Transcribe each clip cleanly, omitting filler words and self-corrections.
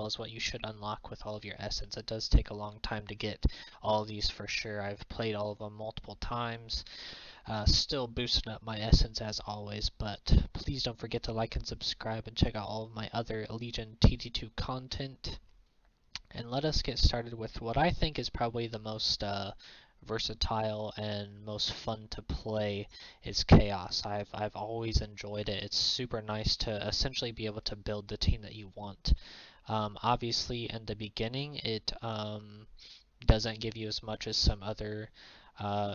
well as what you should unlock with all of your essence. It does take a long time to get all of these for sure. I've played all of them multiple times. Still boosting up my essence as always, but please don't forget to like and subscribe and check out all of my other Legion TT2 content. And let us get started with what I think is probably the most versatile and most fun to play is Chaos. I've always enjoyed it. It's super nice to essentially be able to build the team that you want. Obviously, in the beginning, it doesn't give you as much as some other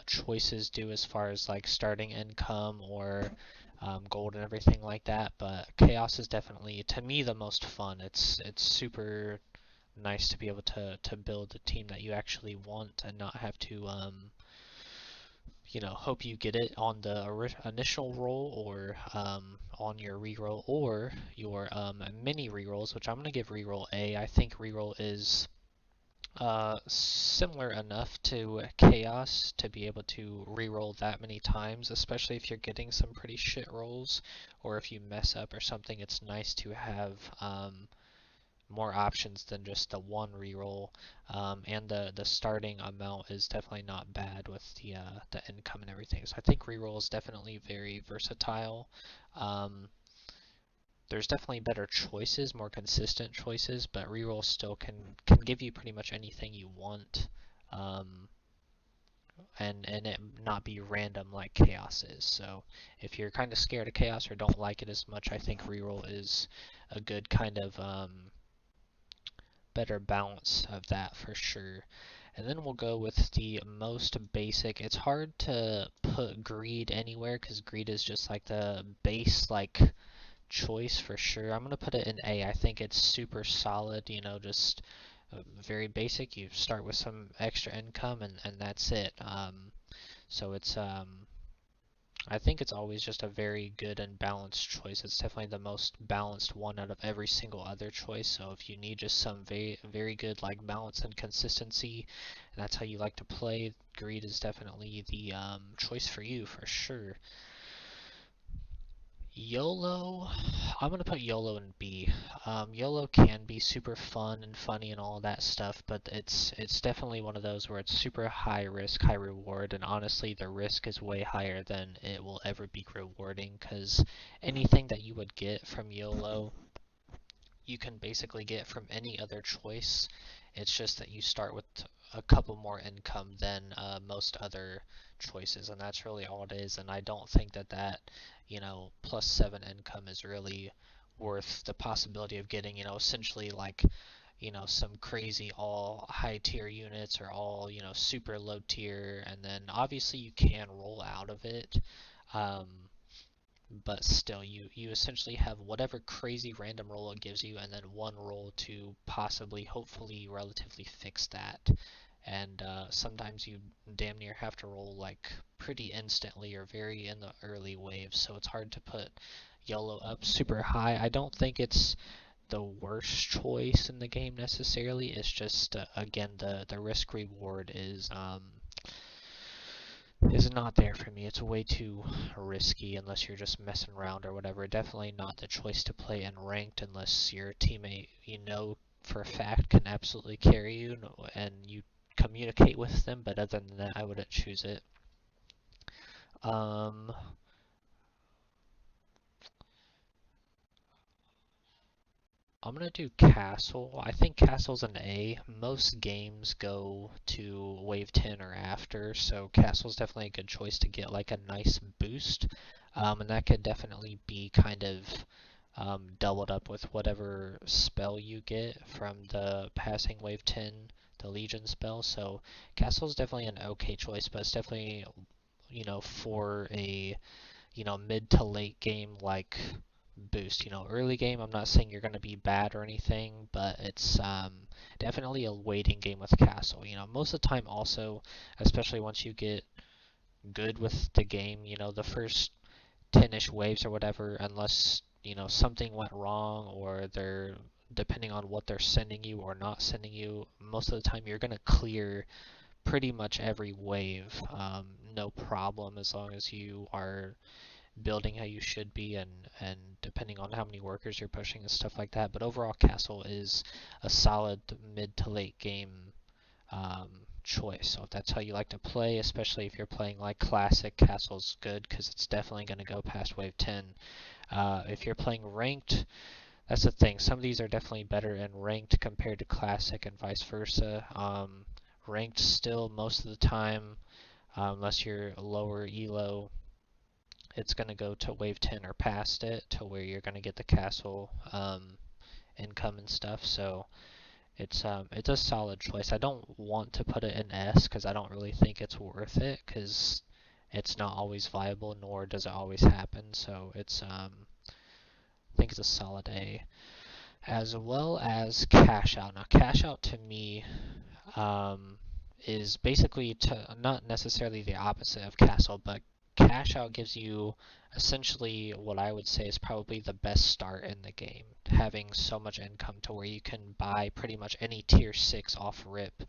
choices do as far as like starting income or gold and everything like that. But Chaos is definitely, to me, the most fun. It's super nice to be able to build a team that you actually want and not have to hope you get it on the initial roll or on your reroll or your mini rerolls, which I'm going to give reroll A. I think reroll is similar enough to Chaos to be able to reroll that many times, especially if you're getting some pretty shit rolls or if you mess up or something. It's nice to have more options than just the one reroll, and the starting amount is definitely not bad with the income and everything. So I think reroll is definitely very versatile. There's definitely better choices, more consistent choices, but reroll still can give you pretty much anything you want, and it not be random like Chaos is. So if you're kind of scared of Chaos or don't like it as much, I think reroll is a good kind of better balance of that for sure. And then we'll go with the most basic. It's hard to put greed anywhere because greed is just like the base like choice for sure. I'm gonna put it in A. I think it's super solid, just very basic. You start with some extra income and that's it. So it's I think it's always just a very good and balanced choice. It's definitely the most balanced one out of every single other choice. So if you need just some very good like balance and consistency, and that's how you like to play, greed is definitely the choice for you for sure. YOLO, I'm gonna put YOLO in B. YOLO can be super fun and funny and all that stuff, but it's definitely one of those where it's super high risk, high reward, and honestly the risk is way higher than it will ever be rewarding, because anything that you would get from YOLO, you can basically get from any other choice. It's just that you start with a couple more income than most other choices, and that's really all it is. And I don't think that +7 income is really worth the possibility of getting, essentially like, some crazy all high tier units or all, super low tier, and then obviously you can roll out of it. But still, you essentially have whatever crazy random roll it gives you, and then one roll to possibly, hopefully, relatively fix that. And sometimes you damn near have to roll like pretty instantly or very in the early waves, so it's hard to put YOLO up super high. I don't think it's the worst choice in the game necessarily. It's just again the risk reward is not there for me. It's way too risky unless you're just messing around or whatever. Definitely not the choice to play in ranked unless your teammate, for a fact can absolutely carry you and you communicate with them, but other than that, I wouldn't choose it. I'm gonna do Castle. I think Castle's an A. Most games go to wave 10 or after, so Castle's definitely a good choice to get like a nice boost. And that could definitely be kind of doubled up with whatever spell you get from the passing wave 10, the Legion spell. So Castle's definitely an okay choice, but it's definitely, for a, mid to late game like boost. Early game, I'm not saying you're going to be bad or anything, but it's definitely a waiting game with Castle. Most of the time also, especially once you get good with the game, the first 10-ish waves or whatever, unless, something went wrong or they're, depending on what they're sending you or not sending you, most of the time you're going to clear pretty much every wave, no problem, as long as you are building how you should be, and depending on how many workers you're pushing and stuff like that. But overall, Castle is a solid mid to late game choice. So if that's how you like to play, especially if you're playing like Classic, Castle's good because it's definitely going to go past Wave 10. If you're playing Ranked, that's the thing. Some of these are definitely better in Ranked compared to Classic and vice versa. Ranked still most of the time, unless you're lower elo, it's going to go to Wave 10 or past it to where you're going to get the Castle income and stuff. So it's a solid choice. I don't want to put it in S because I don't really think it's worth it because it's not always viable, nor does it always happen. So it's I think it's a solid A, as well as Cash Out. Now Cash Out to me is basically not necessarily the opposite of Castle, but Cash Out gives you essentially what I would say is probably the best start in the game. Having so much income to where you can buy pretty much any tier 6 off rip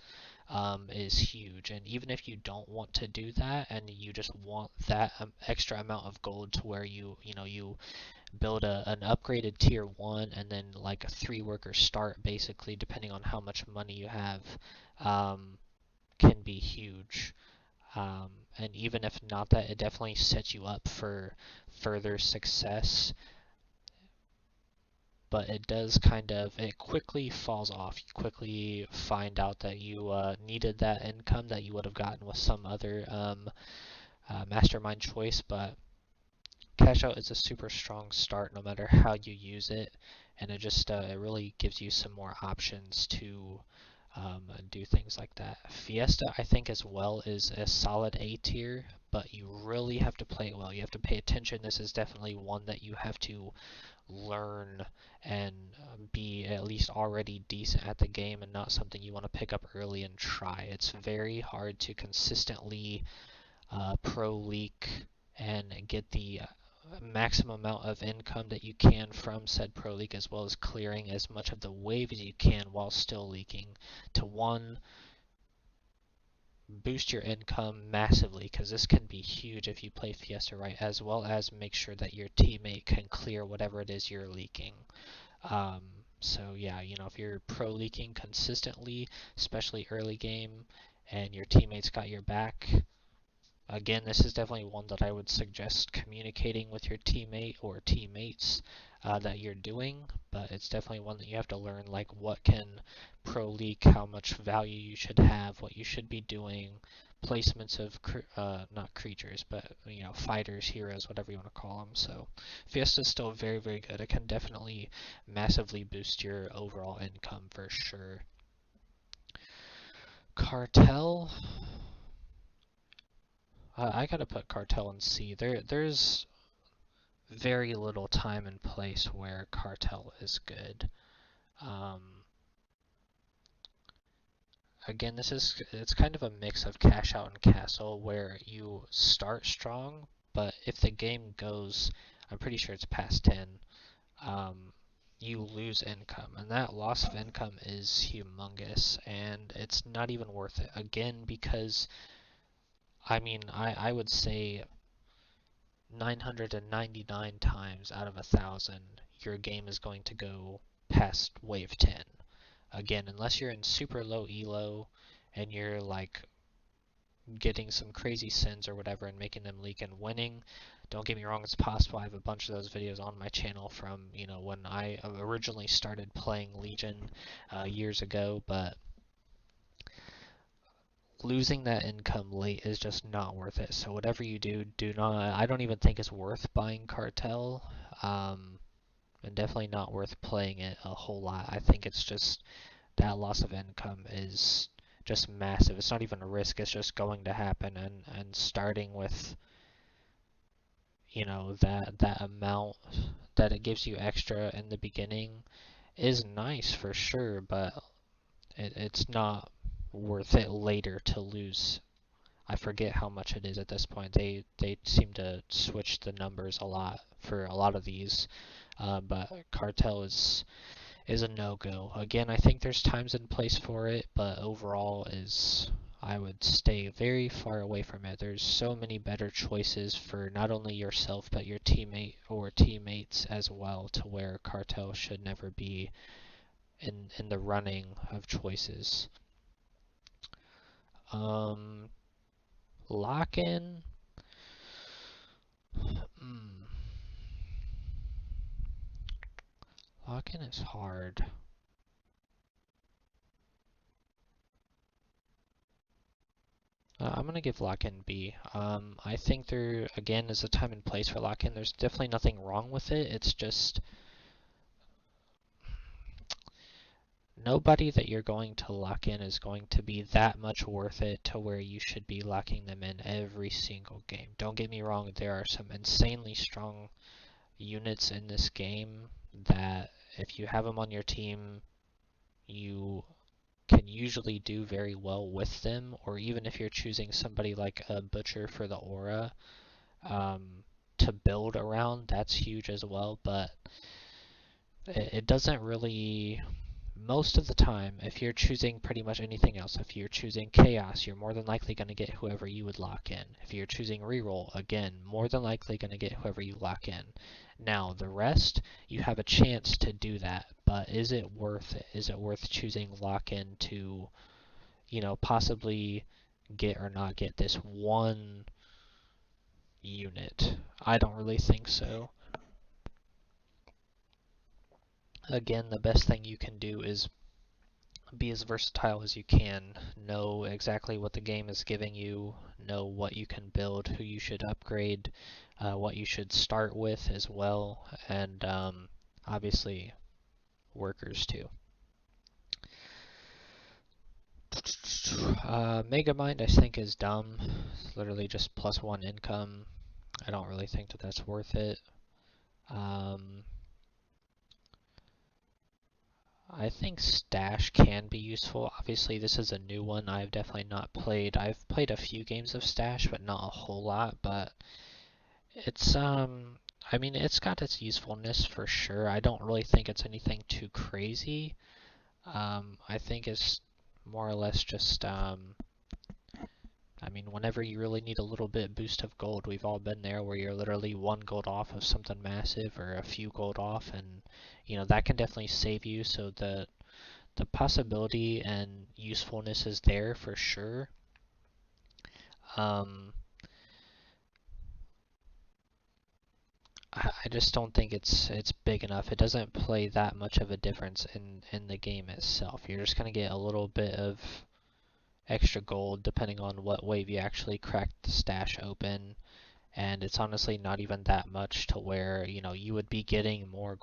is huge. And even if you don't want to do that and you just want that extra amount of gold to where you build an upgraded tier 1 and then like a 3 worker start basically, depending on how much money you have, can be huge. And even if not that, it definitely sets you up for further success. But it does it quickly falls off. You quickly find out that you needed that income that you would have gotten with some other mastermind choice. But Cash Out is a super strong start no matter how you use it. And it just it really gives you some more options to do things like that. Fiesta, I think as well, is a solid A tier, but you really have to play it well. You have to pay attention. This is definitely one that you have to learn and be at least already decent at the game and not something you want to pick up early and try. It's very hard to consistently pro leak and get the maximum amount of income that you can from said pro league, as well as clearing as much of the wave as you can while still leaking to boost your income massively, because this can be huge if you play Fiesta right, as well as make sure that your teammate can clear whatever it is you're leaking. So yeah, if you're pro leaking consistently, especially early game, and your teammates got your back, again, this is definitely one that I would suggest communicating with your teammate or teammates that you're doing, but it's definitely one that you have to learn, like what can pro leak, how much value you should have, what you should be doing, placements of not creatures, but fighters, heroes, whatever you want to call them. So Fiesta is still very, very good. It can definitely massively boost your overall income for sure. Cartel. I gotta put Cartel in C. There's very little time and place where Cartel is good. Again, it's kind of a mix of Cash Out and Castle, where you start strong, but if the game goes, I'm pretty sure it's past 10, you lose income, and that loss of income is humongous, and it's not even worth it. Again, because I would say 999 times out of 1,000, your game is going to go past wave 10. Again, unless you're in super low elo and you're like getting some crazy sins or whatever and making them leak and winning. Don't get me wrong, it's possible. I have a bunch of those videos on my channel from when I originally started playing Legion years ago, but losing that income late is just not worth it. So whatever you do, I don't even think it's worth buying Cartel, and definitely not worth playing it a whole lot. I think it's just that loss of income is just massive. It's not even a risk, it's just going to happen, and starting with that amount that it gives you extra in the beginning is nice for sure, but it's not worth it later to lose. I forget how much it is at this point. They seem to switch the numbers a lot for a lot of these, but Cartel is a no-go. Again, I think there's times and place for it, but overall is I would stay very far away from it. There's so many better choices for not only yourself but your teammate or teammates as well, to where cartel should never be in the running of choices. Lock-in. Mm, Lock-in is hard. I'm gonna give lock-in B. I think there again is a time and place for lock-in. There's definitely nothing wrong with it. It's just nobody that you're going to lock in is going to be that much worth it to where you should be locking them in every single game. Don't get me wrong, there are some insanely strong units in this game that if you have them on your team, you can usually do very well with them, or even if you're choosing somebody like a Butcher for the aura um, to build around, that's huge as well, but it doesn't really. Most of the time, if you're choosing pretty much anything else, if you're choosing Chaos, you're more than likely going to get whoever you would lock in. If you're choosing Reroll, again, more than likely going to get whoever you lock in. Now, the rest, you have a chance to do that, but is it worth it? Is it worth choosing lock-in to, possibly get or not get this one unit? I don't really think so. Again, the best thing you can do is be as versatile as you can. Know exactly what the game is giving you, know what you can build, who you should upgrade, what you should start with as well, and obviously workers too. Megamind I think is dumb. It's literally just +1 income. I don't really think that that's worth it. I think Stash can be useful. Obviously, this is a new one I've definitely not played. I've played a few games of Stash, but not a whole lot. But it's, I mean, it's got its usefulness for sure. I don't really think it's anything too crazy. I think it's more or less just, I mean, whenever you really need a little bit boost of gold, we've all been there where you're literally 1 gold off of something massive or a few gold off, and that can definitely save you. So the possibility and usefulness is there for sure. Um, I just don't think it's big enough. It doesn't play that much of a difference in the game itself. You're just gonna get a little bit of extra gold depending on what wave you actually crack the stash open, and it's honestly not even that much to where you would be getting more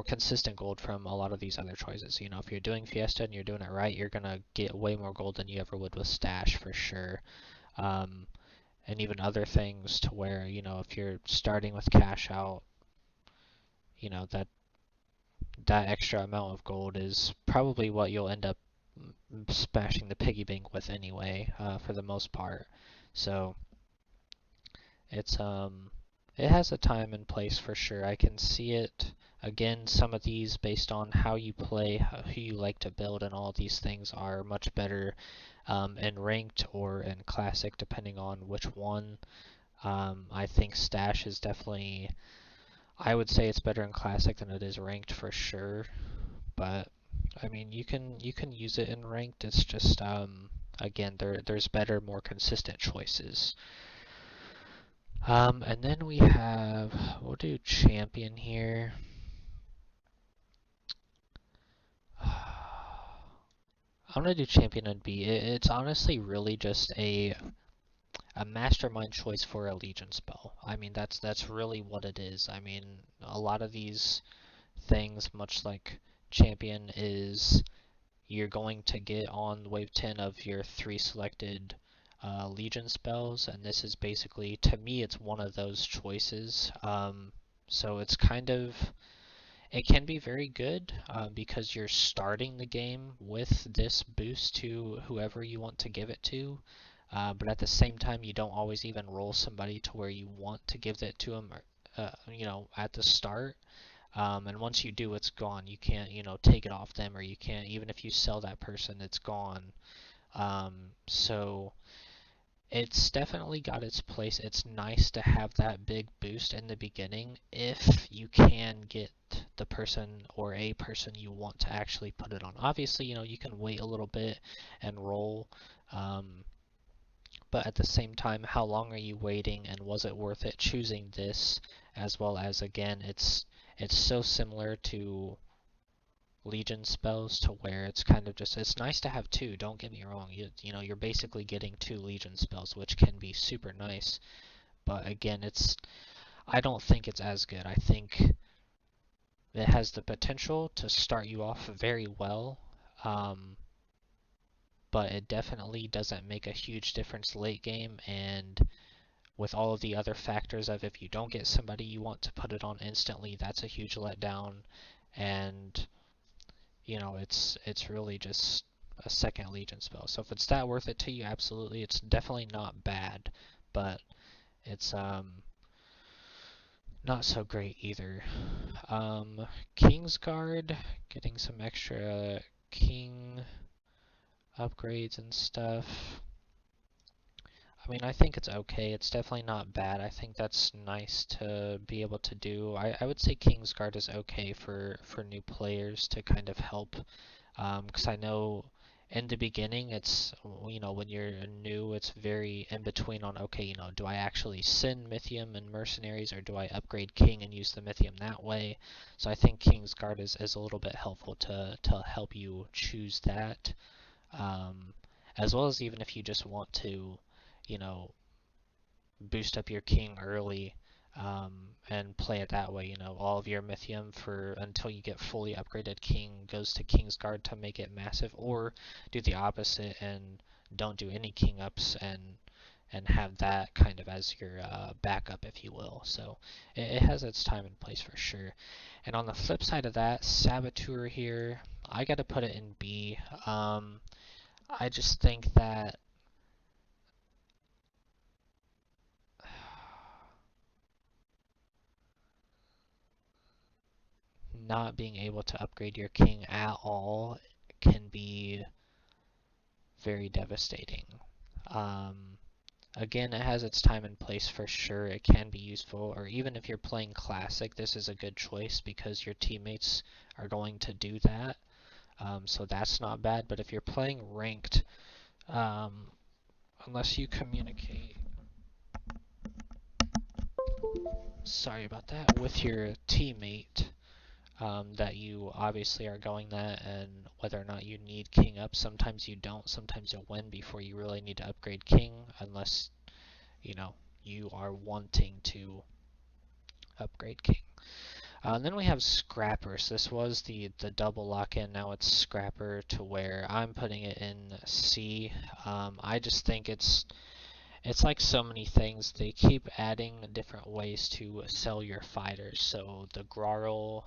consistent gold from a lot of these other choices. If you're doing Fiesta and you're doing it right, you're gonna get way more gold than you ever would with stash for sure. Um, and even other things to where, if you're starting with cash out, that extra amount of gold is probably what you'll end up smashing the piggy bank with anyway, for the most part. So it's it has a time and place for sure. I can see it. Again, some of these based on how you play, who you like to build, and all these things are much better in ranked or in classic, depending on which one. I think stash is definitely. I would say it's better in classic than it is ranked for sure. But I mean, you can use it in ranked. It's just again, there's better, more consistent choices. And then we'll do champion here. I'm gonna do champion and B. It's honestly really just a mastermind choice for a legion spell. I mean, that's really what it is. I mean, a lot of these things, much like champion, is you're going to get on wave 10 of your 3 selected legion spells, and this is basically, to me, it's one of those choices. So it's kind of, it can be very good because you're starting the game with this boost to whoever you want to give it to. But at the same time, you don't always even roll somebody to where you want to give it to them, at the start. And once you do, it's gone. You can't, take it off them, or you can't, even if you sell that person, it's gone. So it's definitely got its place. It's nice to have that big boost in the beginning if you can get the person or a person you want to actually put it on. Obviously, you can wait a little bit and roll, um, but at the same time, how long are you waiting, and was it worth it choosing this? As well as, again, it's so similar to Legion spells to where it's kind of just, it's nice to have two, don't get me wrong. You're basically getting two Legion spells, which can be super nice. But again, I don't think it's as good. I think it has the potential to start you off very well, um, but it definitely doesn't make a huge difference late game. And with all of the other factors of if you don't get somebody you want to put it on instantly, that's a huge letdown. And it's really just a second Legion spell. So if it's that worth it to you, absolutely. It's definitely not bad, but it's not so great either. Kingsguard, getting some extra king upgrades and stuff. I mean, I think it's okay. It's definitely not bad. I think that's nice to be able to do. I would say Kingsguard is okay for new players to kind of help. Because I know in the beginning, when you're new, it's very in between on, okay, do I actually send Mythium and Mercenaries, or do I upgrade King and use the Mythium that way? So I think Kingsguard is a little bit helpful to help you choose that, um, as well as even if you just want to, you know, boost up your king early, and play it that way. All of your Mythium for until you get fully upgraded king goes to Kingsguard to make it massive, or do the opposite and don't do any king ups and have that kind of as your backup, if you will. So it has its time and place for sure. And on the flip side of that, Saboteur here, I got to put it in B. I just think that not being able to upgrade your king at all can be very devastating. Um, Again, it has its time and place for sure. It can be useful, or even if you're playing Classic, this is a good choice because your teammates are going to do that. So that's not bad, but if you're playing Ranked, um, unless you communicate, sorry about that, with your teammate, that you obviously are going that, and whether or not you need king up. Sometimes you don't. Sometimes you'll win before you really need to upgrade king, unless you know you are wanting to upgrade king. And then we have Scrappers. This was the double lock-in. Now it's Scrapper to where I'm putting it in C. I just think it's like so many things. They keep adding different ways to sell your fighters. So the Grarl,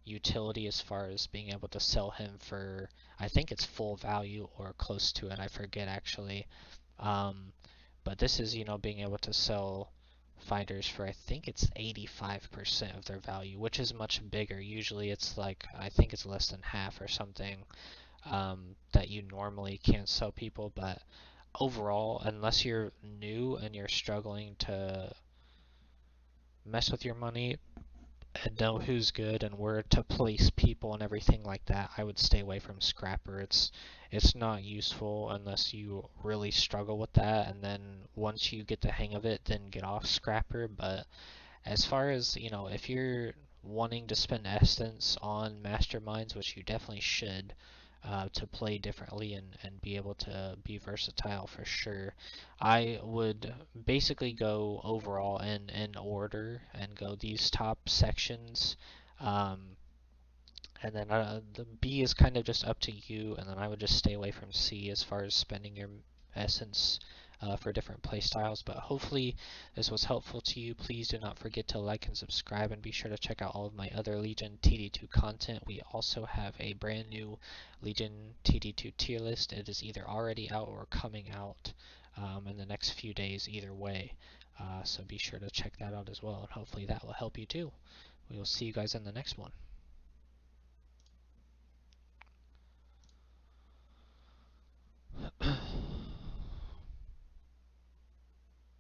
utility as far as being able to sell him for, I think it's full value or close to it, I forget actually. Um, but this is, being able to sell fighters for, I think it's 85% of their value, which is much bigger. Usually it's like, I think it's less than half or something, that you normally can't sell people. But overall, unless you're new and you're struggling to mess with your money, and know who's good and where to place people and everything like that, I would stay away from Scrapper. It's not useful unless you really struggle with that, and then once you get the hang of it, then get off Scrapper. But as far as, if you're wanting to spend essence on Masterminds, which you definitely should, to play differently and be able to be versatile for sure, I would basically go overall in order and go these top sections. Um, and then the B is kind of just up to you, and then I would just stay away from C as far as spending your essence for different playstyles. But hopefully this was helpful to you. Please do not forget to like and subscribe, and be sure to check out all of my other Legion TD2 content. We also have a brand new Legion TD2 tier list. It is either already out or coming out in the next few days, either way. So be sure to check that out as well, and hopefully that will help you too. We will see you guys in the next one.